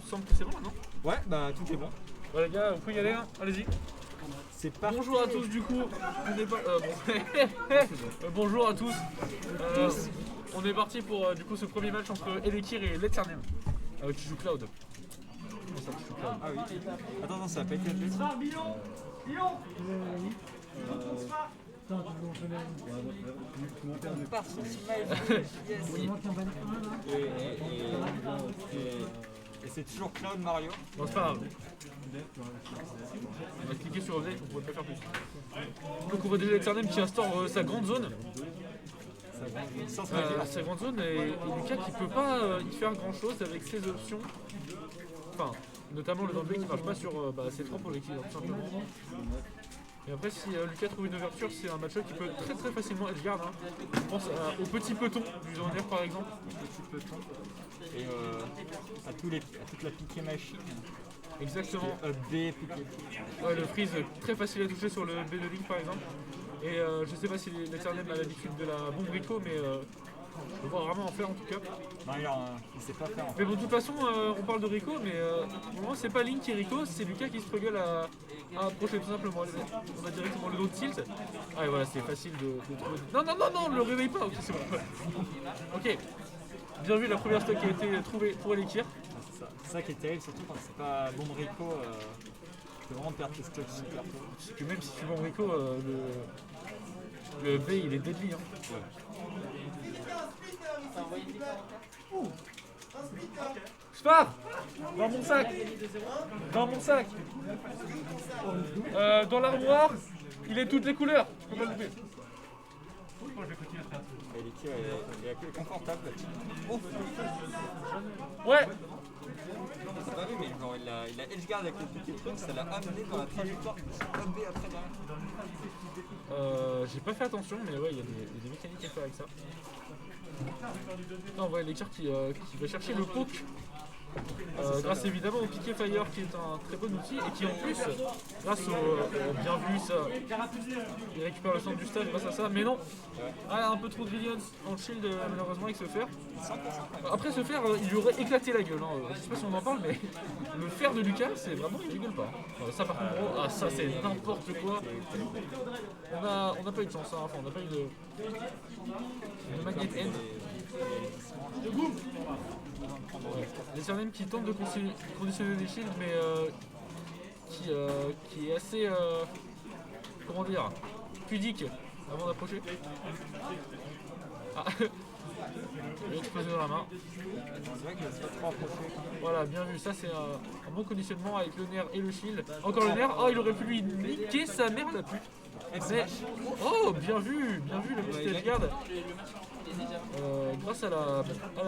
semble que c'est bon non? Ouais, bah tout est bon. Ouais les gars, vous pouvez y aller, hein, allez-y. C'est parti. Bonjour à tous du coup, on est bonjour à tous. On est parti pour du coup ce premier match entre Elekir et l'Eternum qui joue Cloud. Comment ça, qui joue Cloud? Ah oui. Attends, ça va pas être le Et c'est toujours Cloud Mario. Non, c'est pas grave. On va cliquer sur Update, on pourrait pas faire plus. Donc on voit déjà l'Eternum qui instaure sa grande zone. Sa grande zone et Lucas qui peut pas y faire grand chose avec ses options. Enfin, notamment le danger qui marche pas sur C3 pour l'équilibre tout simplement. Et après si Lucas trouve une ouverture, c'est un match-up qui peut très facilement edgeguard. Hein. Je pense au petit peton du Zonner par exemple. Petit peton. Et à toute la piquée machine. Exactement. B, piqué. Ouais, le freeze très facile à toucher sur le B de Link par exemple. Et je sais pas si l'Eternum a l'habitude de la bombe Rico, mais on va vraiment en faire en tout cas. Non, il sait pas faire en fait. Mais bon, de toute façon, on parle de Rico, mais pour moi, c'est pas Link qui est Rico, c'est Lucas qui struggle à approcher tout simplement. On a directement le dos de tilt. Ah, et voilà, c'est facile de trouver. Non, le réveille pas, ok, c'est bon. Ok, bien vu la première stock qui a été trouvée pour Elekir. C'est ça qui est terrible, surtout quand c'est pas bombe Rico. Tu peux vraiment perdre tes stocks super tôt. Parce que même si tu vas en Rico, le B il est deadly. Hein. Ouais. Spar! Dans mon sac! Dans mon sac! Dans l'armoire, il est toutes les couleurs. Je peux pas le louper. Elekir est confortable. Oh. Ouais! C'est pas vu, mais genre, il a edgeguard avec le petit truc, ça l'a amené dans la trajectoire B après derrière. J'ai pas fait attention, mais ouais, il y a des mécaniques à faire avec ça. Là, on voit Elekir qui va chercher le poke. Grâce évidemment au Piqué Fire qui est un très bon outil et qui en plus, grâce au bien vu ça, il récupère le centre du stage grâce à ça, mais non, un peu trop de brilliance dans le shield malheureusement avec ce fer. Après ce fer, il lui aurait éclaté la gueule, hein. Je sais pas si on en parle, mais le fer de Lucas c'est vraiment, il rigole pas. Ça par contre, ça c'est n'importe quoi. On n'a pas eu de chance, hein. Enfin on n'a pas eu de magnet end. L'Eternum qui tente de conditionner des shields mais qui est assez comment dire pudique avant d'approcher. Ah il a explosé dans la main. C'est vrai qu'il a pas trop approché. Voilà, bien vu, ça c'est un bon conditionnement avec le nerf et le shield. Encore le nerf, il aurait pu lui niquer sa mère la pute. Mais, oh bien vu le petit edgeguard. Grâce à la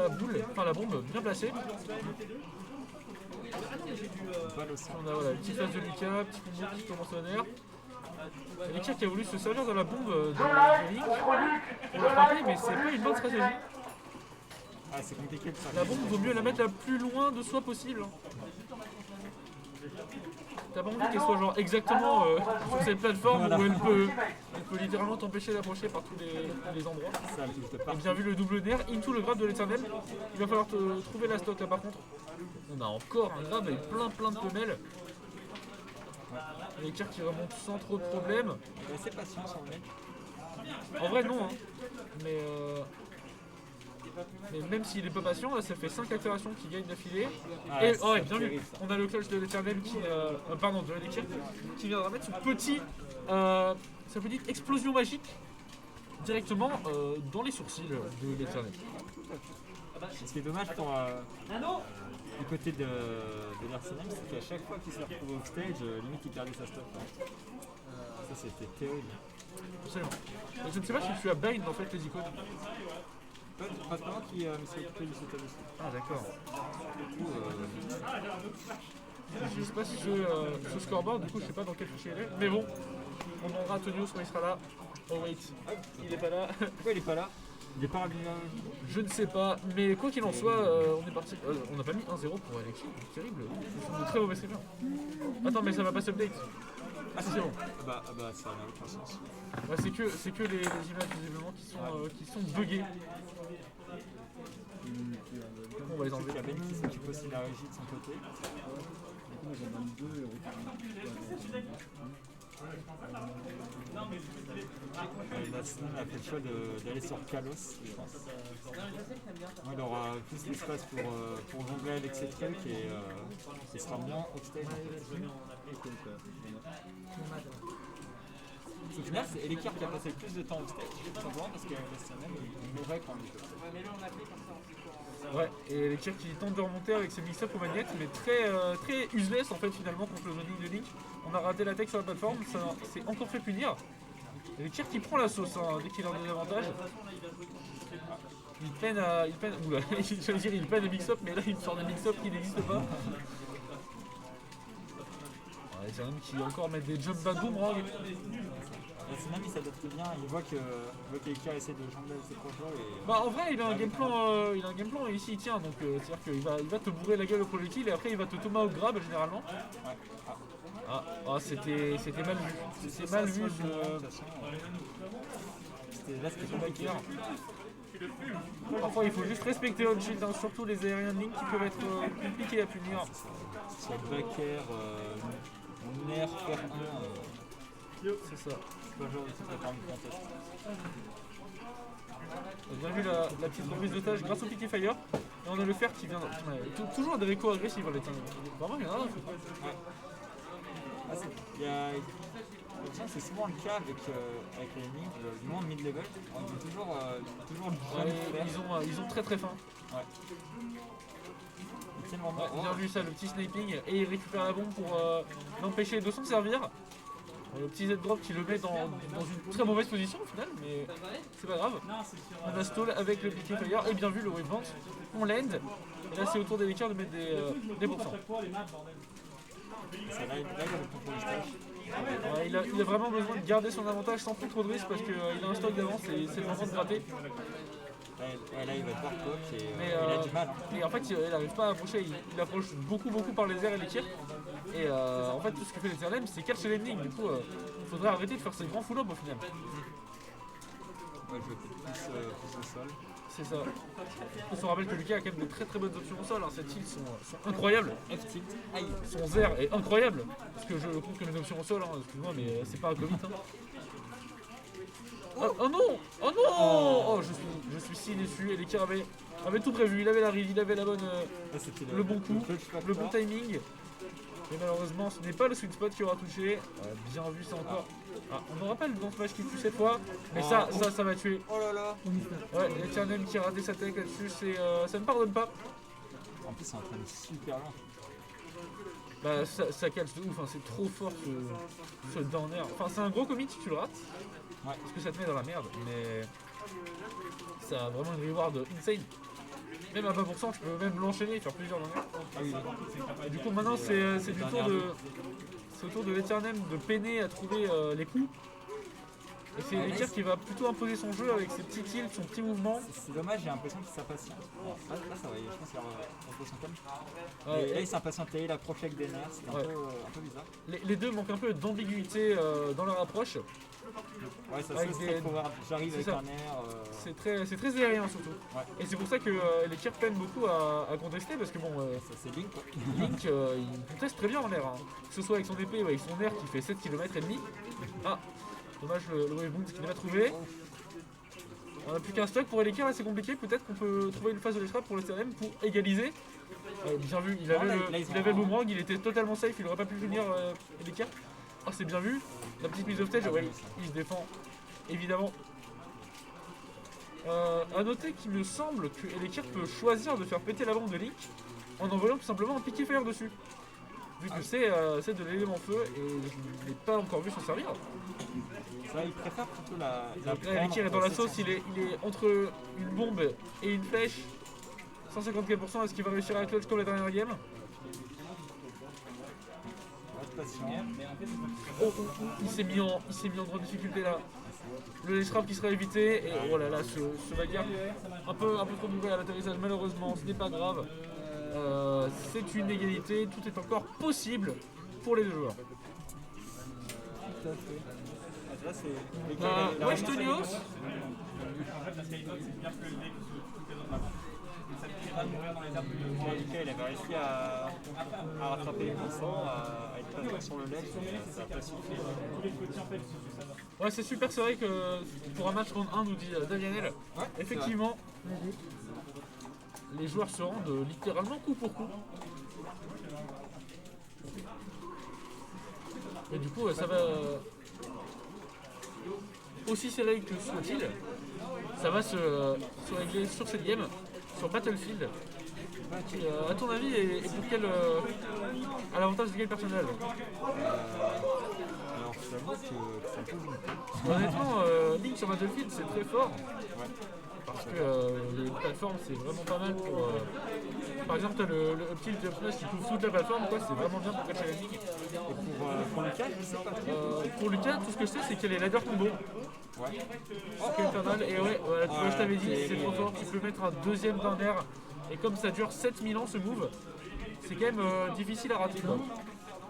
boule, enfin la bombe bien placée. On a voilà, une petite phase de Lucas, petit combo qui commence au nerf. Elekir qui a voulu se servir de la bombe de Link pour le frapper, mais c'est pas une bonne stratégie. Ah, c'est compliqué de faire. La bombe, vaut mieux la mettre la plus loin de soi possible. T'as pas envie qu'elle soit genre exactement sur cette plateforme où elle peut littéralement t'empêcher d'approcher par tous les endroits. Et bien vu le double nerf, into le grab de l'Eternum. Il va falloir trouver la stock là par contre. On a encore un grab avec plein de femelles. Elekir qui remonte sans trop de problèmes. Il est assez patient sur le mec. En vrai non, hein. Mais même s'il est pas patient, là ça fait 5 accélérations qui gagnent d'affilée. Et ouais, bien vu, on a le clutch de l'Eternum qui. Pardon, de Elekir qui viendra mettre sa petite explosion magique directement dans les sourcils de l'Eternum. Ce qui est dommage pour du côté de l'Arsenal, c'est qu'à chaque fois qu'il s'est retrouvé au stage, limite il perdait sa stop. Ça c'était terrible. Absolument. Je ne sais pas si tu as Bane en fait les icônes. Pas moi qui s'est occupé du setup aussi. Ah d'accord. Du coup, je sais pas si ce scoreboard, du coup je sais pas dans quel fichier il est. Mais bon, on demandera à Tonios quand il sera là. Oh wait, il est pas là. Pourquoi il est pas là? Il est pas revenu. Je ne sais pas, mais quoi qu'il en soit, on est parti. On n'a pas mis 1-0 pour Alexis, c'est terrible. Ils sont de très mauvais streamers. Attends, mais ça va pas s'update. Ah si, c'est bon. Bah ça n'a aucun sens. Ouais, c'est que les images visiblement qui sont buggées. On on va les Il enlever. y a Ben qui s'occupe aussi de la régie de son côté. Moi j'en donne deux. Là, sinon, il a fait le choix d'aller sur Kalos, je pense. Ouais, il aura plus d'espace pour jongler avec ses trucs et il sera moins offstage. Au final, c'est Elekir qui a passé le plus de temps offstage, tout simplement parce que SNM il mourait quand il était. Ouais, et les tirs qui tentent de remonter avec ses mix-up aux magnettes, mais très useless en fait finalement contre le zoning de Link. On a raté la tech sur la plateforme, ça s'est encore fait punir. Et les tirs qui prend la sauce dès qu'il a des avantages. Il peine à. Oula, j'allais dire il peine à mix-up, mais là il sort des mix-up qui n'existent pas. Ouais, c'est un homme qui encore met des jump back boomerang. SNM il s'adapte bien, il voit qu'Elekir essaie de jongler avec ses projets et. Bah en vrai il a un game plan et ici il tient, donc c'est-à-dire qu'il va te bourrer la gueule au projectile et après il va te tomahawk grab généralement. Ouais. C'était mal vu. C'était mal vu Là c'était compliqué. Parfois il faut juste respecter on shield, hein, surtout les aériens de ligne qui peuvent être compliqués à punir. Soit Baker, Nerf, R1. C'est ça. C'est pas le genre de truc à faire une contest. On a bien vu la petite reprise d'otage grâce au piqué fire. Et on a le fer qui vient. Toujours des récos agressifs avec les. Vraiment il y en a un. Ouais. C'est souvent le cas avec les ennemis, du moins mid-level. On dit toujours Ouais, ils ont très faim. Ouais. Ils tiennent vraiment. Ouais, bien vu ça, le petit sniping, et il récupère la bombe pour l'empêcher de s'en servir. Le petit Z-drop qui le met dans une très mauvaise position au final, mais c'est pas grave. On a stall avec le piqué fire, et bien vu le wave bounce. On l'end, et là c'est au tour des Elekir de mettre des pourcents. Là, il a le contrôle du stage. Ouais, il a vraiment besoin de garder son avantage sans prendre trop de risques parce qu'il a un stock d'avance et c'est le moment de gratter. Là, il va devoir coach et Mais, il a du mal. Hein. Et en fait, il n'arrive pas à approcher, il approche beaucoup par les airs et les tirs. Et en fait, tout ce que fait les TRLM, c'est catch et landing. Du coup, il faudrait arrêter de faire ces grands full-up au final. Ouais, je vais peut-être plus au sol. C'est ça. On se rappelle que Lucas a quand même de très bonnes options au sol. Hein. Ces tilts sont incroyables. F-tilt, aïe. Son zer est incroyable. Parce que je compte que mes options au sol, hein. Excuse-moi, mais c'est pas un commit. Hein. Oh non! Oh non! Oh, je suis si déçu. Et Elekir avait tout prévu. Il avait la read, il avait la bonne, le bon coup, le bon timing. Et malheureusement, ce n'est pas le sweet spot qui aura touché. Bien vu ça encore. Ah, on n'aura pas le bon smash qui tue cette fois. Mais ça va tuer. Oh là là. Ouais, l'Eternum qui a raté sa tech là-dessus, ça ne pardonne pas. En plus, c'est en train de super lent. Bah, ça catch de ouf, hein. C'est trop fort ce downer. Enfin, c'est un gros commit si tu le rates. Ouais. Parce que ça te met dans la merde. Mais ça a vraiment une reward insane. Même à 20%, tu peux même l'enchaîner et faire plusieurs downer. Ah oui, Et du coup, maintenant, c'est du tour de. C'est au tour de l'Eternum de peiner à trouver les coups. Et c'est Elekir qui va plutôt imposer son jeu avec ses petits kills, son petit mouvement. c'est dommage, j'ai l'impression qu'il s'impatiente. Là, ça va, je pense qu'il repose son calme. Ouais, Et là, il s'impatientait, il accrochait avec des nerfs, c'était Ouais. un peu bizarre. les deux manquent un peu d'ambiguïté dans leur approche. Ouais, ça Avec c'est des- très forward. J'arrive avec ça. un nerf. C'est très aérien surtout. Ouais. Et c'est pour ça que Elekir peine beaucoup à contester parce que bon, Ça, c'est Link quoi. Link il conteste très bien en air. Hein. Que ce soit avec son épée ou avec son air qui fait 7 km et demi. Ah, dommage le wave boom qu'il n'a pas trouvé. On n'a plus qu'un stock pour Elekir, là c'est compliqué. Peut-être qu'on peut trouver une phase de l'estrade pour le CRM pour égaliser. Bien vu, il avait, il avait le boomerang, il était totalement safe, il aurait pas pu finir Elekir. Oh, c'est bien vu. La petite mise of stage, ouais, il se défend évidemment. A noter qu'il me semble que Elekir peut choisir de faire péter la bombe de Link en envoyant tout simplement un piqué fire dessus. Vu que c'est de l'élément feu et je n'ai pas encore vu s'en servir. Ça, il préfère plutôt la Donc là, Elekir est dans la sauce, il est entre une bombe et une flèche. 154%, est-ce qu'il va réussir à clutch comme la dernière game? Oh, il s'est mis en grande difficulté là. Le ledge trap qui sera évité et oh là là, ce bagarre un peu trop bourré à l'atterrissage malheureusement, ce n'est pas grave. C'est une égalité, tout est encore possible pour les deux joueurs. Tout à fait. Là, c'est. Westonios, Lucas, il avait réussi à rattraper les pourcents, à être présent sur le led, mais ça n'a pas suffi. Ouais, c'est super, c'est vrai que pour un match round 1, nous dit Davianel, Ouais, effectivement, les joueurs se rendent littéralement coup pour coup. Et du coup, ça va aussi serré que soit-il, ça va se régler sur cette game, sur Battlefield. Qui, à ton avis, est pour quel à l'avantage de quel personnage? Alors, je t'avoue que ça pose une peu. Honnêtement, Link sur Battlefield, c'est très fort. Ouais. Parce que les plateformes, c'est vraiment pas mal pour. Par exemple, tu as le petit personnage qui couvre toute la plateforme, quoi, c'est vraiment bien pour catcher la ligne. Et pour Lucas, je sais pas trop. Pour Lucas, tout ce que je sais, c'est qu'il y a les ladder combo. Ouais. C'est infernal. Et ouais, voilà, tu vois, je t'avais dit, c'est trop fort. Tu peux mettre un deuxième d'un air. Et comme ça dure 7000 ans ce move, c'est quand même difficile à rater, quoi.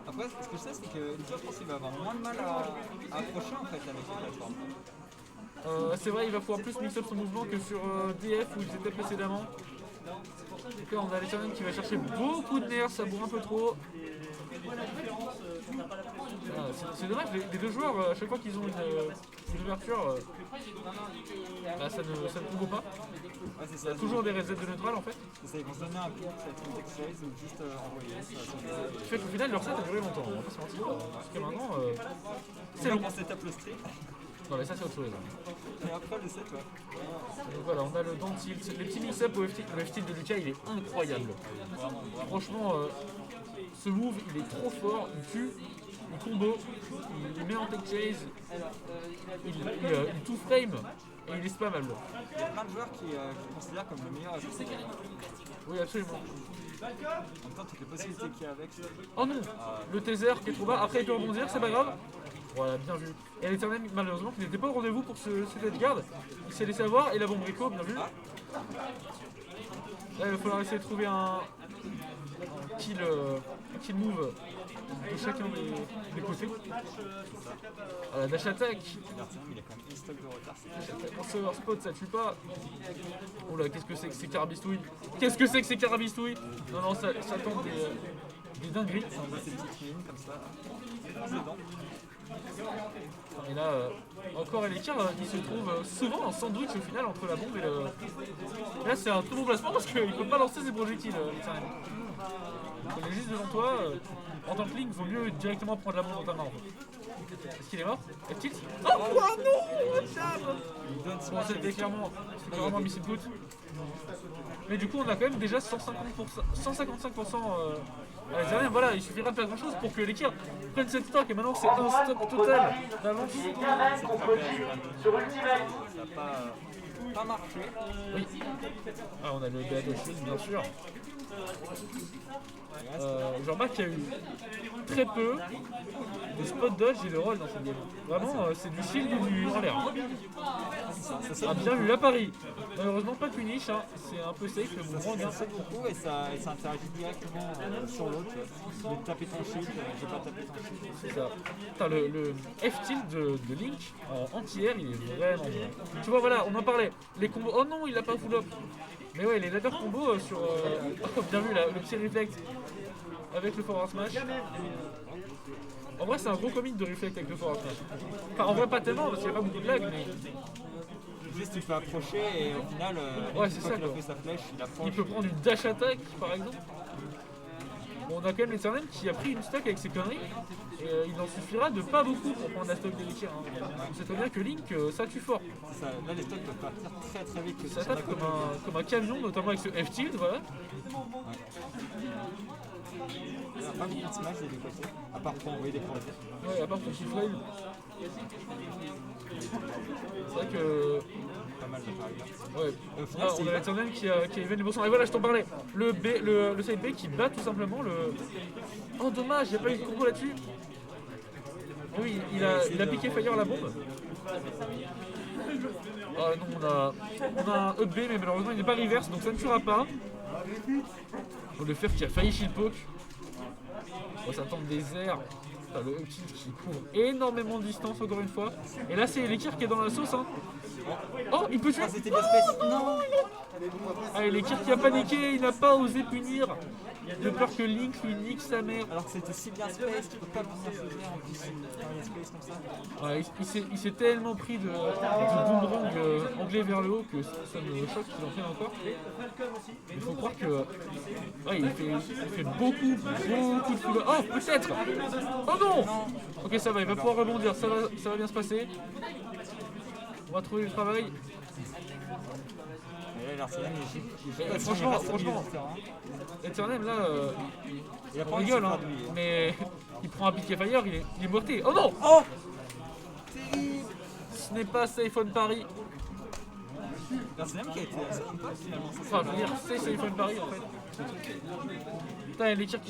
Après, ce que je sais, c'est que Lucas, je pense qu'il va avoir moins de mal à accrocher en fait avec les plateformes. C'est vrai, il va pouvoir plus mix-up son mouvement que sur DF où il était précédemment. Donc là, on a l'Eternal qui va chercher beaucoup de nerfs, ça bourre un peu trop. C'est dommage, les deux joueurs, à chaque fois qu'ils ont une ouverture, bah, ça ne combo pas. Ouais, c'est Il y ça. a toujours des resets de neutral en fait. C'est ça, ils vont se donner un coup, ça va être une text phase ou juste envoyer ça sur Ce qui fait qu'au final, leur set a duré longtemps, on va pas se mentir. Jusqu'à maintenant, c'est long. On setup le stream. Non, mais ça, c'est autre chose. Et après le set, ouais. Donc voilà, on a le down tilt. Les petits mix-up au F-tilt. Le F-tilt de Lucas, il est incroyable. Franchement, ce move, il est trop fort. Il tue, il combo, il met en tech chase, il tout frame et il est spammable. Il y a plein de joueurs qui considèrent comme le meilleur assassin. Oui, absolument. En même temps, toutes les possibilités qu'il y a avec. Oh non, le taser qui est trop bas. Après, il peut rebondir, c'est pas grave. Voilà, bien vu. Et l'Eternal, malheureusement, qui n'était pas au rendez-vous pour ce edgeguard, il s'est laissé avoir et la bombe Rico, bien vu. Là, il va falloir essayer de trouver un kill move de chacun des côtés. Dash attack. Il a quand même une stock de retard. En server spot, ça tue pas. Oh là, qu'est-ce que c'est que ces carabistouilles? Qu'est-ce que c'est que ces carabistouilles? Non, non, ça tente des dingueries. On met ces petites mines comme ça. Fonce dedans. Et là, encore un écart qui se trouve souvent en sandwich au final entre la bombe et le. Et là, c'est un très bon placement parce qu'il ne peut pas lancer ses projectiles, l'Eternal. Il est juste devant toi. En tant que Link, il vaut mieux directement prendre la bombe dans ta main. En fait. Est-ce qu'il est mort? F-tilt? Oh quoi, non! Bon, c'était clairement miss input. Mais du coup, on a quand même déjà 155% à la dernière. Voilà, il suffira de faire grand chose pour que l'équipe prenne cette stock. Et maintenant, c'est un stock total d'avance. Ça n'a pas marché. Oui. Ah, on a le Beato Shield, bien sûr. Je remarque qu'il y a eu très peu de spot dodge et de roll dans cette game. Vraiment, c'est du shield ou du en l'air. Ah, bien vu, à Paris. Malheureusement, pas de punish, hein. C'est un peu safe, le mouvement bien. Ça beaucoup et ça interagit directement sur l'autre. Tu veux taper ton shield, j'ai pas tapé ton shield. C'est ça. Putain, le F-tilt de Link en anti-air, il est vraiment bon. Tu vois, voilà, on en parlait. Les combos. Oh non, il a pas full up. Mais ouais, les ladder combos sur. Oh, bien vu, là, le petit reflect avec le forward smash. En vrai, c'est un gros commit de reflect avec le forward smash. Enfin, en vrai, pas tellement parce qu'il n'y a pas beaucoup de lag, mais. Juste tu peux approcher et au final, Ouais, c'est ça, il a quoi. fait sa flèche, il approche. Il peut prendre une dash attack par exemple. Bon, on a quand même l'Eternal qui a pris une stock avec ses conneries. Et il en suffira de pas beaucoup pour prendre la stock des Likirs. Hein. C'est très bien que Link, ça tue fort. Ça, là, les stocks peuvent partir très très vite. Que Ça tape comme un camion, notamment avec ce F-tilt, voilà. Il n'y a pas beaucoup de smash des deux côtés, à part pour envoyer des projets. Ouais, à part pour qu'il flail. C'est vrai que. Pas mal de paris. Ouais. Au final, On a l'Eternal qui a even les bons. Et voilà, je t'en parlais. Le side B qui bat tout simplement le. Oh, dommage, il n'y a pas eu de combo là-dessus. Oui, il a piqué Fire à la bombe. Ah non, on a un up B, mais malheureusement il n'est pas reverse, donc ça ne tuera pas. Le fer qui a failli shield poke. Oh, ça tente des airs. Le up tilt qui court énormément de distance encore une fois. Et là c'est l'Ekir qui est dans la sauce. Hein. Oh, il peut tuer. Ah, c'était bien space. Non. Allez, Lekir qui a paniqué, il n'a pas osé punir. De peur que Link lui nique sa mère. Alors que c'était si bien space, tu peux pas punir ce jeu en plus. Quand il y a space comme ça. Ouais, il s'est tellement pris de boomerang anglais vers le haut que ça me choque qu'il en prenne encore. Il faut croire que ouais, il fait beaucoup de full. Oh, peut-être. Oh non. Ok, ça va, il va pouvoir rebondir, ça va bien se passer. On va trouver du travail. Et là, l'Arsenal, Franchement, Eternal là, il a pas on envie de rigole, se hein, faire douiller. mais il prend un piqué fire, il est morté. Oh non. Oh. Ce n'est pas Safe on Paris. L'Arsenal qui a été assez sympa finalement. Enfin, je veux dire, c'est Safe on Paris en fait. Putain, il y a les tirs qui